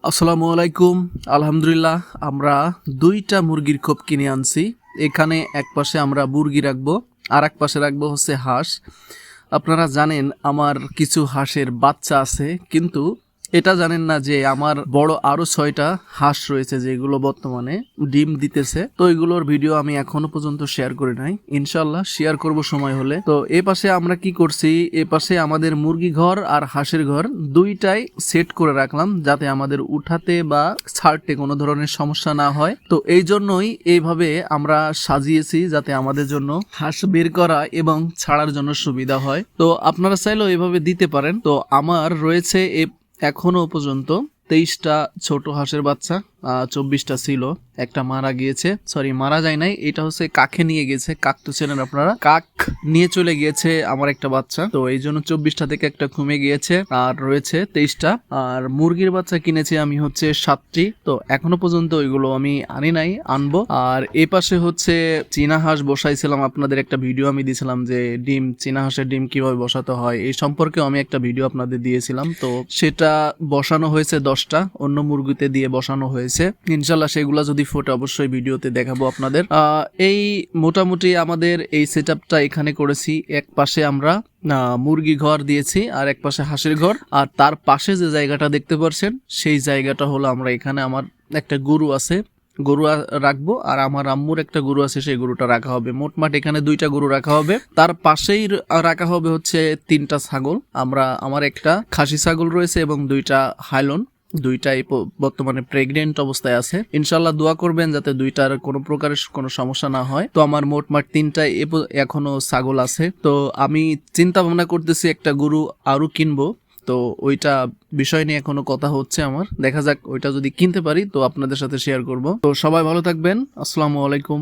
আসসালামু আলাইকুম। আলহামদুলিল্লাহ, আমরা ২টা মুরগির খোপ কিনে আনছি। এখানে এক পাশে আমরা মুরগি রাখবো, আর এক পাশে রাখবো হচ্ছে হাঁস। আপনারা জানেন আমার কিছু হাঁসের বাচ্চা আছে, কিন্তু এটা জানেন না যে আমার বড় আরো ৬টা হাঁস রয়েছে যেগুলো বর্তমানে ডিম দিতেছে। তো এগুলোর ভিডিও আমি এখনো পর্যন্ত শেয়ার করি নাই, ইনশাল্লাহ শেয়ার করব সময় হলে। তো এ পাশে আমরা কি করছি, এ পাশে আমাদের মুরগি ঘর আর হাঁসের ঘর দুইটাই সেট করে রাখলাম, যাতে আমাদের উঠাতে বা ছাড়তে কোনো ধরনের সমস্যা না হয়। তো এই জন্যই এইভাবে আমরা সাজিয়েছি, যাতে আমাদের জন্য হাঁস বের করা এবং ছাড়ার জন্য সুবিধা হয়। তো আপনারা চাইলেও এভাবে দিতে পারেন। তো আমার রয়েছে এখনো পর্যন্ত 23টা ছোট হাঁসের বাচ্চা, 24টা ছিল, একটা মারা গিয়েছে, সরি মারা যায় নাই, এটা হচ্ছে কাকে নিয়ে গেছে। কাক তো চেনেন আপনারা, কাক নিয়ে চলে গিয়েছে আমার একটা বাচ্চা। তো এই জন্য 24টা থেকে একটা কমে গিয়েছে, আর রয়েছে 23টা। আর মুরগির বাচ্চা কিনেছি আমি হচ্ছে 7টি। তো এখনো পর্যন্ত ওইগুলো আমি আনি নাই, আনবো। আর এ পাশে হচ্ছে চীনা হাঁস বসাইছিলাম, আপনাদের একটা ভিডিও আমি দিয়েছিলাম যে ডিম, চীনা হাঁসের ডিম কিভাবে বসাতে হয় এই সম্পর্কে আমি একটা ভিডিও আপনাদের দিয়েছিলাম। তো সেটা বসানো হয়েছে 10টা, অন্য মুরগিতে দিয়ে বসানো হয়েছে। ইনশাল্লাহ সেগুলা যদি ফোটে অবশ্যই ভিডিওতে দেখাবো আপনাদের। এই মোটামুটি আমাদের এই সেটআপটা এখানে করেছি। এক পাশে আমরা মুরগি ঘর দিয়েছি, আর এক পাশে হাঁসের ঘর, আর তার পাশে যে জায়গাটা দেখতে পাচ্ছেন সেই জায়গাটা হলো আমরা এখানে আমার একটা গরু আছে, গরু রাখবো, আর আমার আম্মুর একটা গরু আছে, সেই গরুটা রাখা হবে। মোটমাট এখানে 2টা গরু রাখা হবে। তার পাশেই রাখা হবে হচ্ছে 3টা ছাগল। আমার একটা খাসি ছাগল রয়েছে এবং 2টা হাইলন, দুইটাই বর্তমানে প্রেগনেন্ট অবস্থায় আছে। ইনশাল্লাহ দোয়া করবেন যাতে দুইটার কোনো প্রকারের কোনো সমস্যা না হয়। তো আমার মোটমাট 3টাই এখনো ছাগল আছে। তো আমি চিন্তা ভাবনা করতেছি একটা গরু আরো কিনবো। তো ওইটা বিষয় নিয়ে এখনো কথা হচ্ছে আমার, দেখা যাক ওইটা যদি কিনতে পারি তো আপনাদের সাথে শেয়ার করব। তো সবাই ভালো থাকবেন, আসসালামু আলাইকুম।